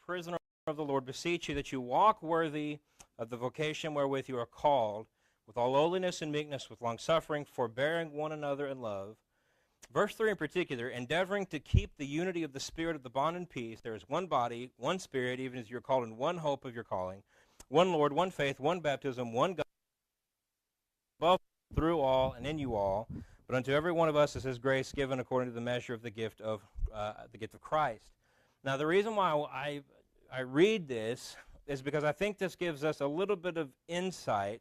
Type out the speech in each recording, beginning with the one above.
prisoner of the Lord, beseech you that you walk worthy of the vocation wherewith you are called, with all lowliness and meekness, with longsuffering, forbearing one another in love. Verse 3 in particular, endeavoring to keep the unity of the Spirit of the bond in peace. There is one body, one Spirit, even as you're called in one hope of your calling, one Lord, one faith, one baptism, one God, above, through all, and in you all. But unto every one of us is his grace given according to the measure of the gift of Christ. Now, the reason why I read this is because I think this gives us a little bit of insight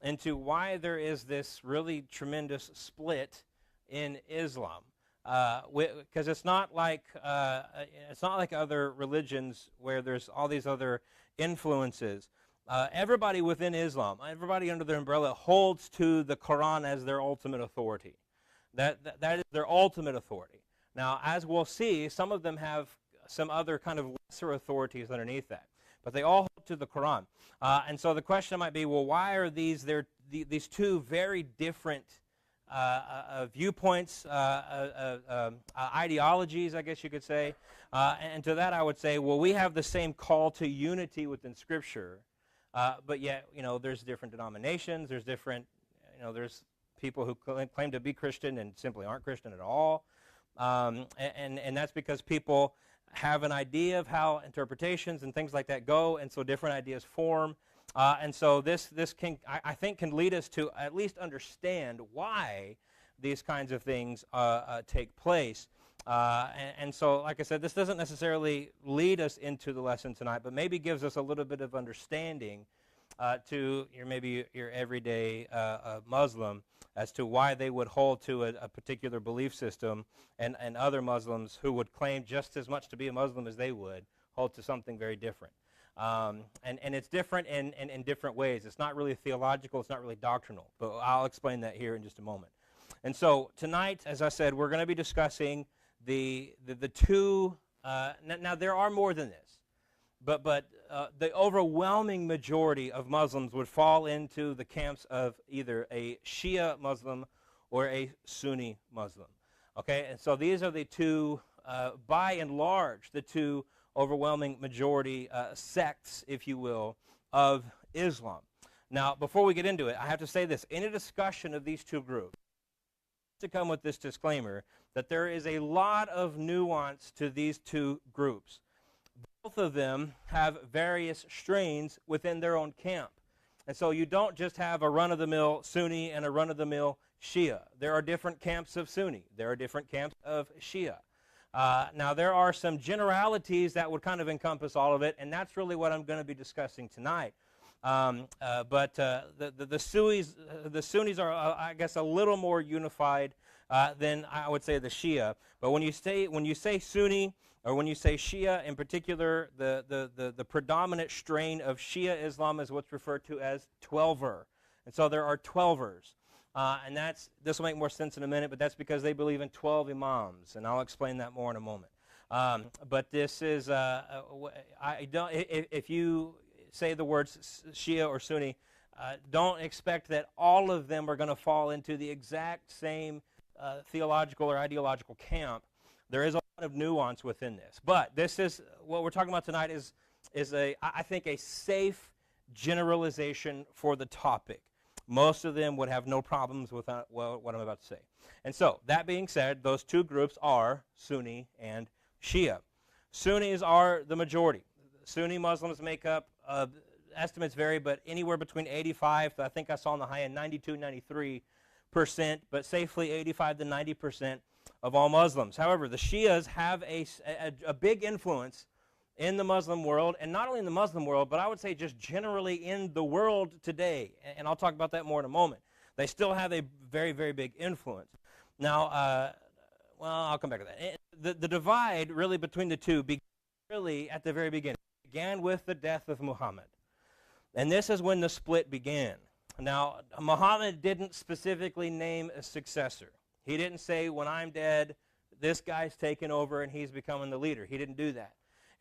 into why there is this really tremendous split in Islam, because it's not like other religions where there's all these other influences. Everybody within Islam, everybody under their umbrella, holds to the Quran as their ultimate authority. That is their ultimate authority. Now, as we'll see, some of them have some other kind of lesser authorities underneath that, but they all hold to the Quran. And so the question might be, well, why are these two very different viewpoints, ideologies, I guess you could say? And to that I would say, well, we have the same call to unity within Scripture, but yet, there's different denominations, there's there's people who claim to be Christian and simply aren't Christian at all. And that's because people have an idea of how interpretations and things like that go, and so different ideas form. And so this can, I think, can lead us to at least understand why these kinds of things take place. And so, like I said, this doesn't necessarily lead us into the lesson tonight, but maybe gives us a little bit of understanding to your everyday Muslim as to why they would hold to a particular belief system, and other Muslims who would claim just as much to be a Muslim as they would hold to something very different. And it's different in different ways. It's not really theological, it's not really doctrinal, but I'll explain that here in just a moment. And so tonight, as I said, we're going to be discussing the two, now there are more than this, but the overwhelming majority of Muslims would fall into the camps of either a Shia Muslim or a Sunni Muslim. Okay, and so these are the two, by and large, the two overwhelming majority sects, if you will, of Islam. Now, before we get into it, I have to say this. In a discussion of these two groups, to come with this disclaimer that there is a lot of nuance to these two groups. Both of them have various strains within their own camp. And so you don't just have a run-of-the-mill Sunni and a run-of-the-mill Shia. There are different camps of Sunni. There are different camps of Shia. Now, there are some generalities that would kind of encompass all of it, and that's really what I'm going to be discussing tonight. But the Sunnis are, I guess, a little more unified than I would say the Shia. But when you say Sunni, or when you say Shia in particular, the predominant strain of Shia Islam is what's referred to as Twelver. And so there are Twelvers. And this will make more sense in a minute, but that's because they believe in 12 imams, and I'll explain that more in a moment. But this is, if you say the words Shia or Sunni, don't expect that all of them are going to fall into the exact same theological or ideological camp. There is a lot of nuance within this. But this is, what we're talking about tonight is I think, a safe generalization for the topic. Most of them would have no problems with what I'm about to say. And so, that being said, those two groups are Sunni and Shia. Sunnis are the majority. Sunni Muslims make up, estimates vary, but anywhere between 85 to, I think I saw on the high end, 92, 93%, but safely 85 to 90% of all Muslims. However, the Shias have a big influence in the Muslim world, and not only in the Muslim world, but I would say just generally in the world today, and I'll talk about that more in a moment. They still have a very, very big influence. Now, I'll come back to that. The divide really between the two began really at the very beginning. It began with the death of Muhammad, and this is when the split began. Now, Muhammad didn't specifically name a successor. He didn't say, when I'm dead, this guy's taken over and he's becoming the leader. He didn't do that.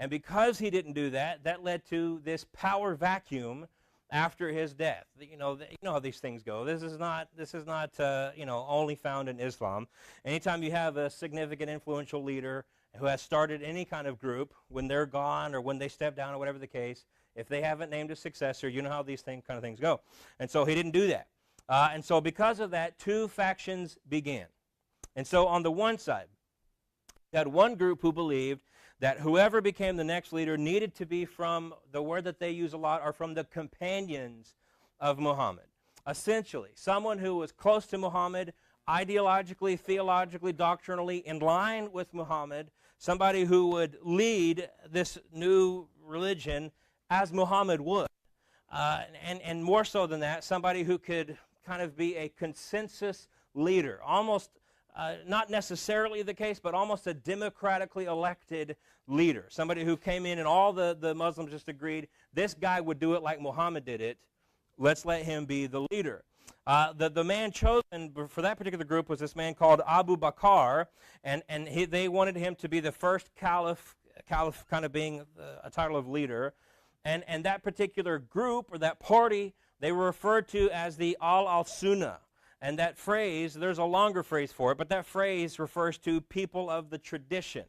And because he didn't do that, that led to this power vacuum after his death. You know how these things go. This is not only found in Islam. Anytime you have a significant influential leader who has started any kind of group, when they're gone or when they step down or whatever the case, if they haven't named a successor, you know how these kind of things go. And so he didn't do that. And so because of that, two factions began. And so on the one side, you had one group who believed that whoever became the next leader needed to be from, the word that they use a lot, are from the companions of Muhammad. Essentially, someone who was close to Muhammad, ideologically, theologically, doctrinally in line with Muhammad, somebody who would lead this new religion as Muhammad would. And more so than that, somebody who could kind of be a consensus leader, almost not necessarily the case, but almost a democratically elected leader, somebody who came in and all the Muslims just agreed, this guy would do it like Muhammad did it, let's let him be the leader. The man chosen for that particular group was this man called Abu Bakr, and they wanted him to be the first caliph kind of being a title of leader, and that particular group or that party, they were referred to as the Al-Sunnah. And that phrase, there's a longer phrase for it, but that phrase refers to people of the tradition,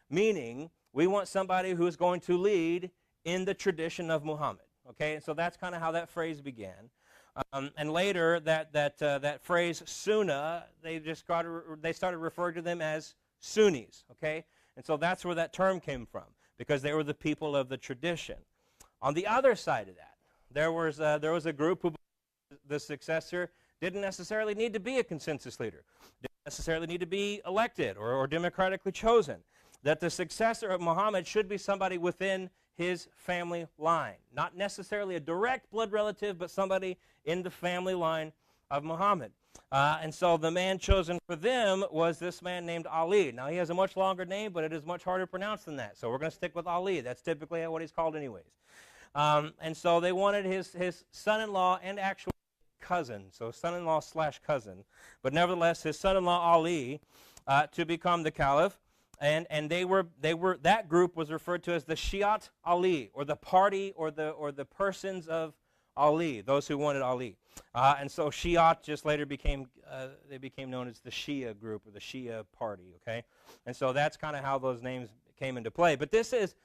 meaning we want somebody who is going to lead in the tradition of Muhammad. Okay, and so that's kind of how that phrase began. And later, that phrase Sunnah, they started referring to them as Sunnis. Okay, and so that's where that term came from, because they were the people of the tradition. On the other side of that, there was a group who the successor didn't necessarily need to be a consensus leader, didn't necessarily need to be elected or democratically chosen, that the successor of Muhammad should be somebody within his family line, not necessarily a direct blood relative, but somebody in the family line of Muhammad. And so the man chosen for them was this man named Ali. Now, he has a much longer name, but it is much harder to pronounce than that, so we're going to stick with Ali. That's typically what he's called anyways. And so they wanted his son-in-law and actual cousin, so son-in-law / cousin, but nevertheless his son-in-law Ali to become the caliph, and they were that group was referred to as the Shi'at Ali, or the party or the persons of Ali, those who wanted Ali, and so Shi'at just later became known as the Shia group or the Shia party. Okay, and so that's kind of how those names came into play. But this is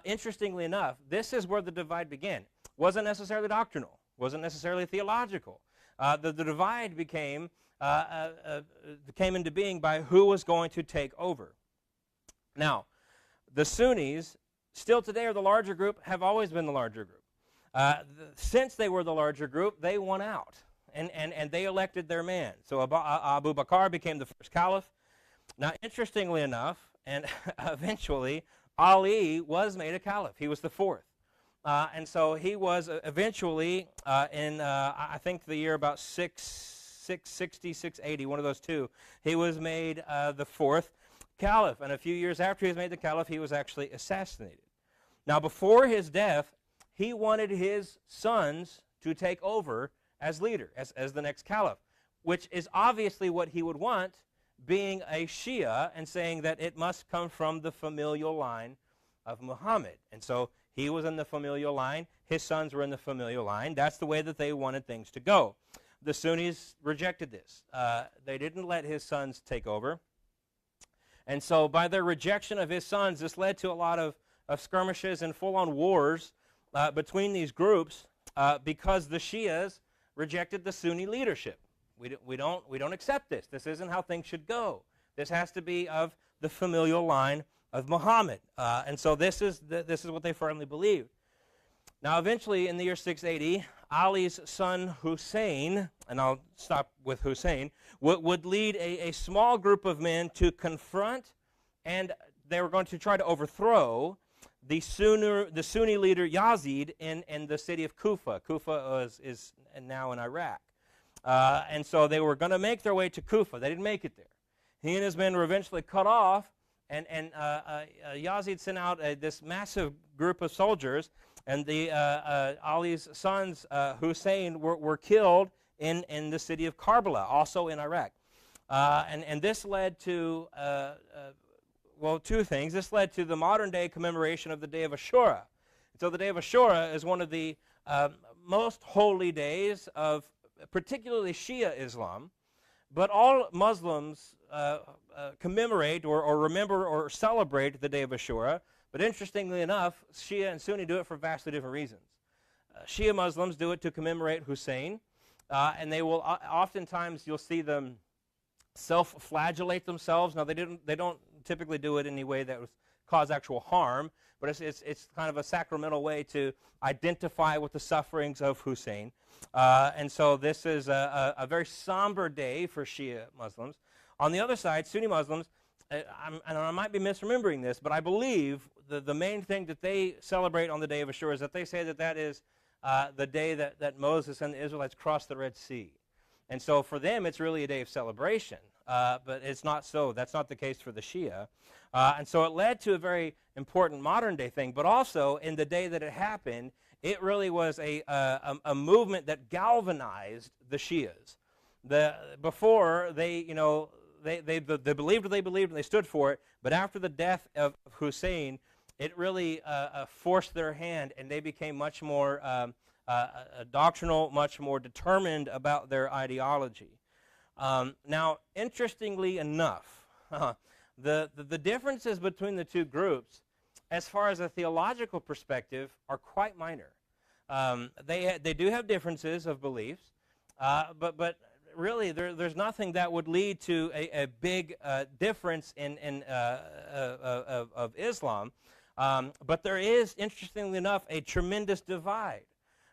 interestingly enough, this is where the divide began. Wasn't necessarily doctrinal, wasn't necessarily theological. The divide came into being by who was going to take over. Now, the Sunnis, still today are the larger group, have always been the larger group. Since they were the larger group, they won out, and they elected their man. So Abu Bakr became the first caliph. Now, interestingly enough, and eventually, Ali was made a caliph. He was the fourth. And so he was eventually in, I think, the year about 660, 680, one of those two, he was made the fourth caliph. And a few years after he was made the caliph, he was actually assassinated. Now, before his death, he wanted his sons to take over as leader, as the next caliph, which is obviously what he would want, being a Shia and saying that it must come from the familial line of Muhammad. And so he was in the familial line. His sons were in the familial line. That's the way that they wanted things to go. The Sunnis rejected this. They didn't let his sons take over. And so by their rejection of his sons, this led to a lot of skirmishes and full-on wars between these groups because the Shias rejected the Sunni leadership. We don't accept this. This isn't how things should go. This has to be of the familial line of Muhammad. And so this is what they firmly believed. Now, eventually, in the year 680, Ali's son Hussein, and I'll stop with Hussein, would lead a small group of men to confront, and they were going to try to overthrow the Sunni leader Yazid in the city of Kufa. Kufa is now in Iraq. And so they were going to make their way to Kufa. They didn't make it there. He and his men were eventually cut off, and Yazid sent out this massive group of soldiers, and Ali's sons, Hussein, were killed in the city of Karbala, also in Iraq. And this led to, two things. This led to the modern-day commemoration of the Day of Ashura. So the Day of Ashura is one of the most holy days of particularly Shia Islam, but all Muslims commemorate or remember or celebrate the day of Ashura. But interestingly enough, Shia and Sunni do it for vastly different reasons. Shia Muslims do it to commemorate Hussein, and they will oftentimes you'll see them self-flagellate themselves. Now they don't typically do it in any way that would cause actual harm, but it's kind of a sacramental way to identify with the sufferings of Hussein. And so this is a very somber day for Shia Muslims. On the other side, Sunni Muslims, and I might be misremembering this, but I believe the main thing that they celebrate on the day of Ashura is that they say that that is the day that Moses and the Israelites crossed the Red Sea. And so for them, it's really a day of celebration. But it's not so. That's not the case for the Shia. And so it led to a very important modern-day thing. But also, in the day that it happened, it really was a movement that galvanized the Shias. Before, they believed what they believed, and they stood for it. But after the death of Hussein, it really forced their hand, and they became much more doctrinal, much more determined about their ideology. Now, interestingly enough, the differences between the two groups, as far as a theological perspective, are quite minor. They do have differences of beliefs, but really there's nothing that would lead to a big difference of Islam. But there is, interestingly enough, a tremendous divide.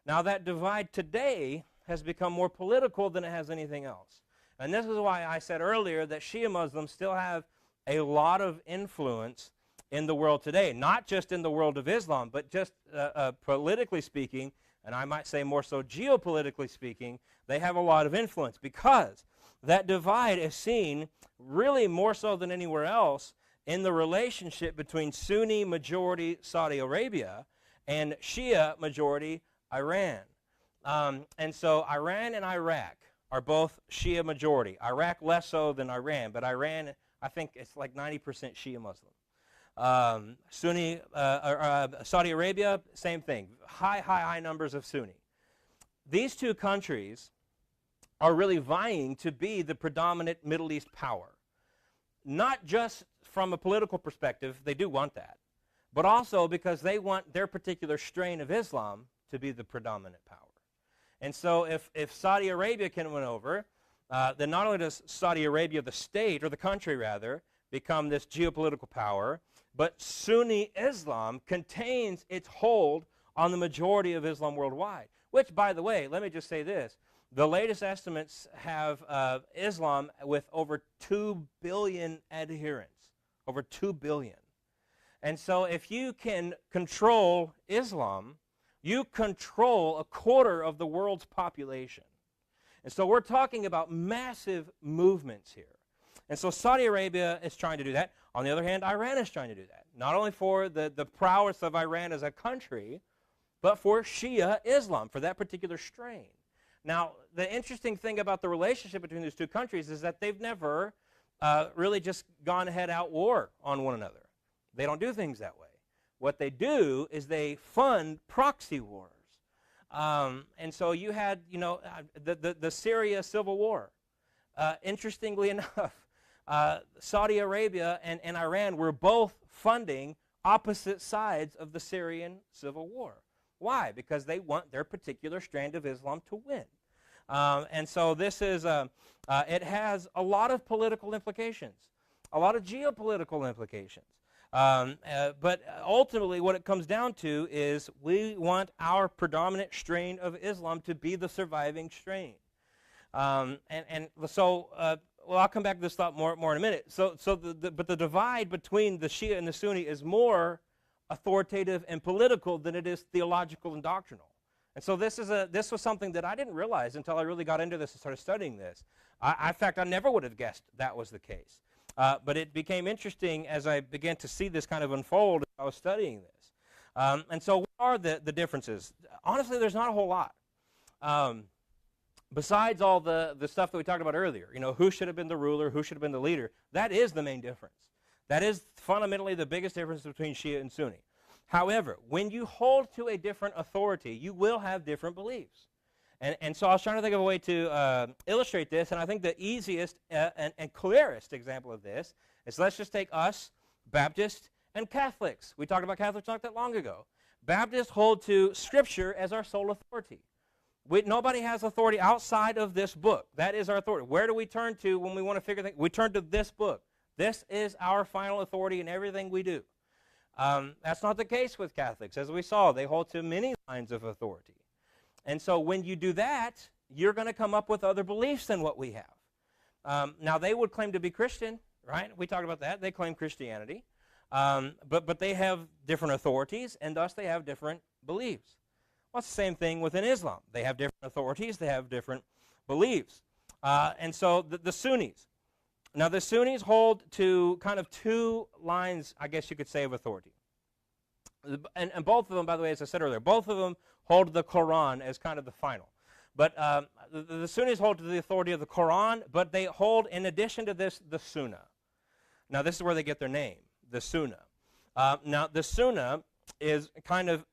Now, that divide today has become more political than it has anything else. And this is why I said earlier that Shia Muslims still have a lot of influence in the world today, not just in the world of Islam, but just politically speaking, and I might say more so geopolitically speaking, they have a lot of influence because that divide is seen really more so than anywhere else in the relationship between Sunni majority Saudi Arabia and Shia majority Iran. And so Iran and Iraq are both Shia majority. Iraq less so than Iran, but Iran, I think it's like 90% Shia Muslim. Saudi Arabia, same thing. High numbers of Sunni. These two countries are really vying to be the predominant Middle East power. Not just from a political perspective, they do want that, but also because they want their particular strain of Islam to be the predominant power. And so if Saudi Arabia can win over, then not only does Saudi Arabia, the state, or the country rather, become this geopolitical power, but Sunni Islam contains its hold on the majority of Islam worldwide. Which, by the way, let me just say this. The latest estimates have Islam with over 2 billion adherents. Over 2 billion. And so if you can control Islam, you control a quarter of the world's population. And so we're talking about massive movements here. And so Saudi Arabia is trying to do that. On the other hand, Iran is trying to do that. Not only for the prowess of Iran as a country, but for Shia Islam, for that particular strain. Now, the interesting thing about the relationship between these two countries is that they've never really just gone ahead out war on one another. They don't do things that way. What they do is they fund proxy wars. And so you had, the Syria civil war. Interestingly enough, Saudi Arabia and Iran were both funding opposite sides of the Syrian civil war. Why? Because they want their particular strand of Islam to win. And so this is, it has a lot of political implications, a lot of geopolitical implications. But ultimately what it comes down to is we want our predominant strain of Islam to be the surviving strain. Well, I'll come back to this thought more in a minute. But the divide between the Shia and the Sunni is more authoritative and political than it is theological and doctrinal. And so this was something that I didn't realize until I really got into this and started studying this. In fact, I never would have guessed that was the case. But it became interesting as I began to see this kind of unfold as I was studying this. And so what are the differences? Honestly, there's not a whole lot. Besides all the stuff that we talked about earlier, who should have been the ruler, who should have been the leader, that is the main difference. That is fundamentally the biggest difference between Shia and Sunni. However, when you hold to a different authority, you will have different beliefs. And so I was trying to think of a way to illustrate this, and I think the easiest and clearest example of this is, let's just take us, Baptists, and Catholics. We talked about Catholics not that long ago. Baptists hold to Scripture as our sole authority. Nobody has authority outside of this book. That is our authority. Where do we turn to when we want to figure things? We turn to this book. This is our final authority in everything we do. That's not the case with Catholics. As we saw, they hold to many lines of authority. And so when you do that, you're going to come up with other beliefs than what we have. Now, they would claim to be Christian, right? We talked about that. They claim Christianity. But they have different authorities, and thus they have different beliefs. Well, it's the same thing within Islam. They have different authorities. They have different beliefs. And so the Sunnis. Now, the Sunnis hold to kind of two lines, I guess you could say, of authority. And both of them, by the way, as I said earlier, both of them hold the Quran as kind of the final. But the Sunnis hold to the authority of the Quran, but they hold, in addition to this, the Sunnah. Now, this is where they get their name, the Sunnah. Now, the Sunnah is kind of,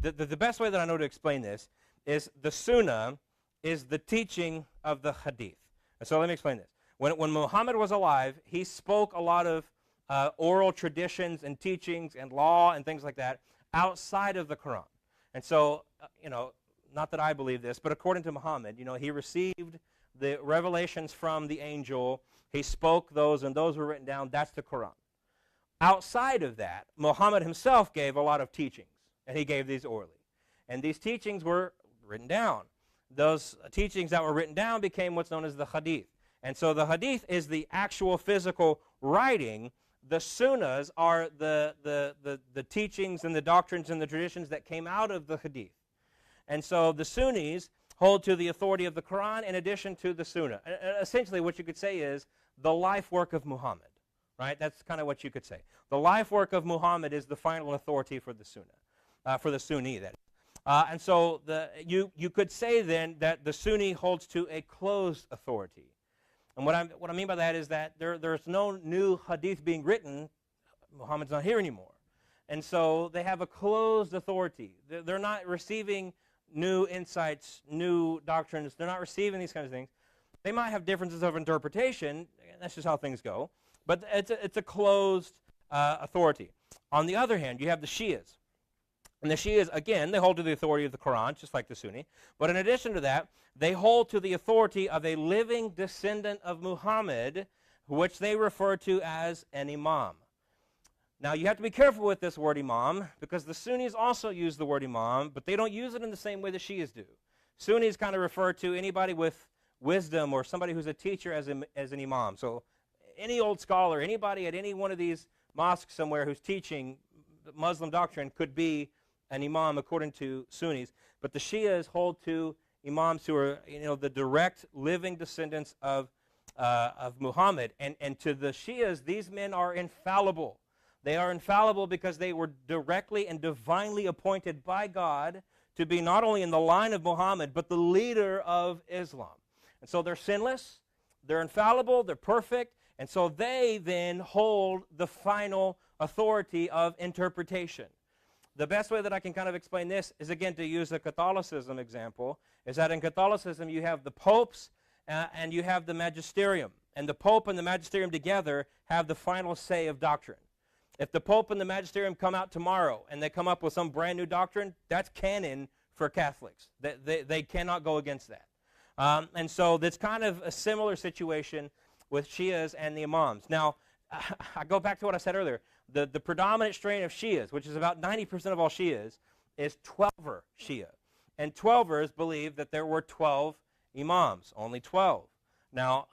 the best way that I know to explain this is the Sunnah is the teaching of the Hadith. And so let me explain this. When Muhammad was alive, he spoke a lot of oral traditions and teachings and law and things like that outside of the Quran. And so, not that I believe this, but according to Muhammad, he received the revelations from the angel. He spoke those, and those were written down. That's the Quran. Outside of that, Muhammad himself gave a lot of teachings, and he gave these orally. And these teachings were written down. Those teachings that were written down became what's known as the Hadith. And so the Hadith is the actual physical writing. The Sunnahs are the teachings and the doctrines and the traditions that came out of the Hadith. And so the Sunnis hold to the authority of the Quran in addition to the Sunnah. Essentially, what you could say is the life work of Muhammad, right? That's kind of what you could say. The life work of Muhammad is the final authority for the Sunnah, for the Sunni, that is. And so you could say then that the Sunni holds to a closed authority. And what I mean by that is that there's no new hadith being written. Muhammad's not here anymore. And so they have a closed authority. They're not receiving new insights, new doctrines. They're not receiving these kinds of things. They might have differences of interpretation. That's just how things go. But it's a closed authority. On the other hand, you have the Shias. And the Shias, again, they hold to the authority of the Quran, just like the Sunni. But in addition to that, they hold to the authority of a living descendant of Muhammad, which they refer to as an imam. Now, you have to be careful with this word imam, because the Sunnis also use the word imam, but they don't use it in the same way the Shias do. Sunnis kind of refer to anybody with wisdom or somebody who's a teacher as an imam. So any old scholar, anybody at any one of these mosques somewhere who's teaching Muslim doctrine could be an imam according to Sunnis. But the Shias hold to imams who are, the direct living descendants of Muhammad. And to the Shias, these men are infallible. They are infallible because they were directly and divinely appointed by God to be not only in the line of Muhammad, but the leader of Islam. And so they're sinless, they're infallible, they're perfect, and so they then hold the final authority of interpretation. The best way that I can kind of explain this is, again, to use the Catholicism example, is that in Catholicism you have the popes and you have the magisterium. And the pope and the magisterium together have the final say of doctrine. If the pope and the magisterium come out tomorrow and they come up with some brand new doctrine, that's canon for Catholics. They cannot go against that. And so that's kind of a similar situation with Shias and the imams. Now, I go back to what I said earlier. The predominant strain of Shias, which is about 90% of all Shias, is Twelver Shia. And Twelvers believe that there were 12 imams, only 12. Now,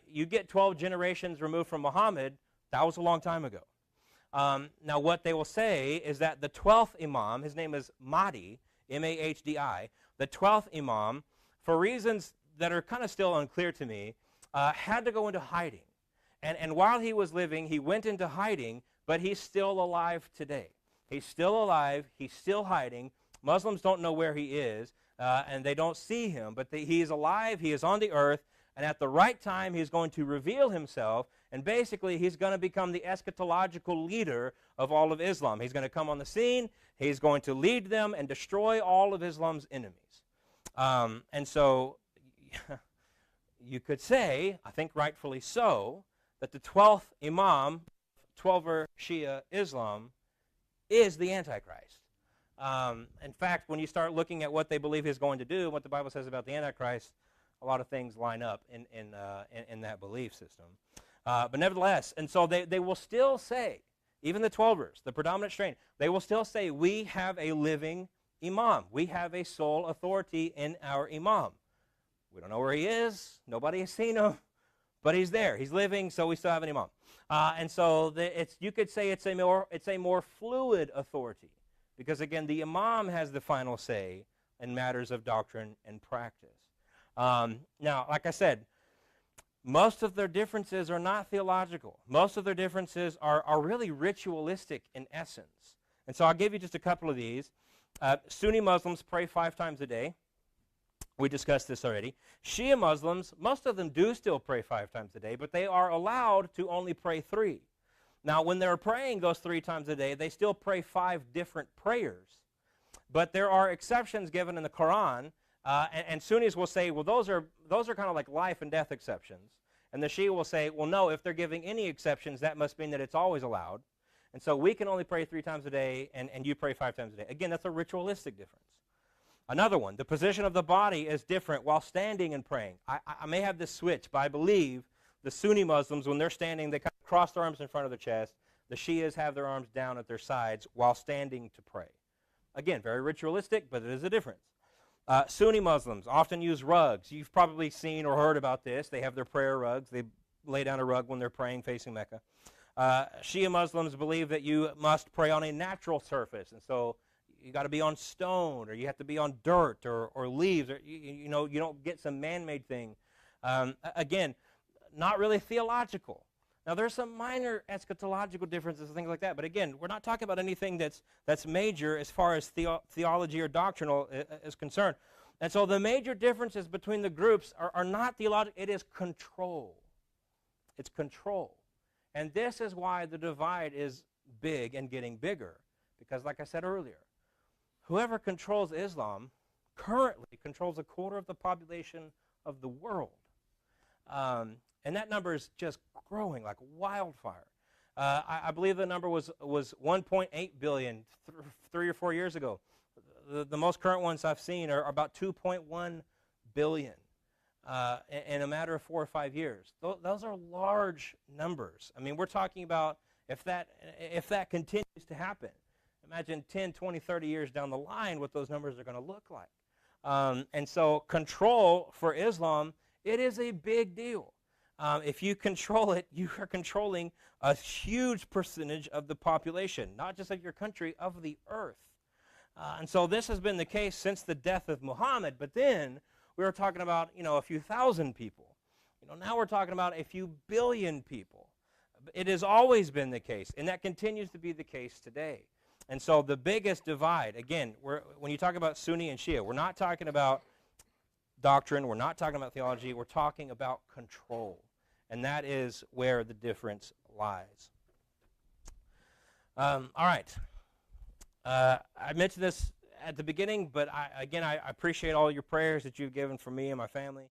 you get 12 generations removed from Muhammad, that was a long time ago. Now, what they will say is that the 12th imam, his name is Mahdi, M-A-H-D-I, the 12th imam, for reasons that are kind of still unclear to me, had to go into hiding. And while he was living, he went into hiding, but he's still alive today. He's still alive. He's still hiding. Muslims don't know where he is, and they don't see him, but he is alive. He is on the earth. and at the right time he's going to reveal himself, and basically he's going to become the eschatological leader of all of Islam. He's going to come on the scene, he's going to lead them and destroy all of Islam's enemies. And so you could say, I think rightfully so, that the 12th Imam, 12er Shia Islam, is the Antichrist. In fact, when you start looking at what they believe he's going to do, what the Bible says about the Antichrist, a lot of things line up in that belief system. But nevertheless, and so they will still say, even the 12ers, the predominant strain, they will still say, we have a living Imam. We have a sole authority in our Imam. We don't know where he is. Nobody has seen him. But he's there. He's living, so we still have an Imam. And so you could say it's a more fluid authority. Because, again, the Imam has the final say in matters of doctrine and practice. Now, like I said, most of their differences are not theological. Most of their differences are really ritualistic in essence. And so I'll give you just a couple of these. Sunni Muslims pray 5 times a day. We discussed this already. Shia Muslims, most of them do still pray 5 times a day, but they are allowed to only pray 3. Now, when they're praying those 3 times a day, they still pray 5 different prayers. But there are exceptions given in the Quran, and Sunnis will say, well, those are kind of like life and death exceptions. And the Shia will say, well, no, if they're giving any exceptions, that must mean that it's always allowed. And so we can only pray 3 times a day, and you pray 5 times a day. Again, that's a ritualistic difference. Another one, the position of the body is different while standing and praying. I may have this switch, but I believe the Sunni Muslims, when they're standing, they kind of cross their arms in front of their chest. The Shias have their arms down at their sides while standing to pray. Again, very ritualistic, but it is a difference. Sunni Muslims often use rugs. You've probably seen or heard about this. They have their prayer rugs. They lay down a rug when they're praying facing Mecca. Shia Muslims believe that you must pray on a natural surface, and so you got to be on stone, or you have to be on dirt or leaves, or you don't get some man-made thing. Again, not really theological. Now, there's some minor eschatological differences and things like that, but again, we're not talking about anything that's major as far as theology or doctrinal is concerned. And so the major differences between the groups are not theological. It is control. It's control. And this is why the divide is big and getting bigger, because like I said earlier, whoever controls Islam currently controls 1/4 of the population of the world. And that number is just growing like wildfire. I believe the number was 1.8 billion 3 or 4 years ago. The most current ones I've seen are about 2.1 billion in a matter of 4 or 5 years. Those are large numbers. I mean, we're talking about if that continues to happen, imagine 10, 20, 30 years down the line what those numbers are going to look like. And so control for Islam, it is a big deal. If you control it, you are controlling a huge percentage of the population, not just of your country, of the earth. And so this has been the case since the death of Muhammad, but then we were talking about, a few thousand people. Now we're talking about a few billion people. It has always been the case, and that continues to be the case today. And so the biggest divide, again, when you talk about Sunni and Shia, we're not talking about doctrine, we're not talking about theology, we're talking about control. And that is where the difference lies. All right. I mentioned this at the beginning, but I appreciate all your prayers that you've given for me and my family.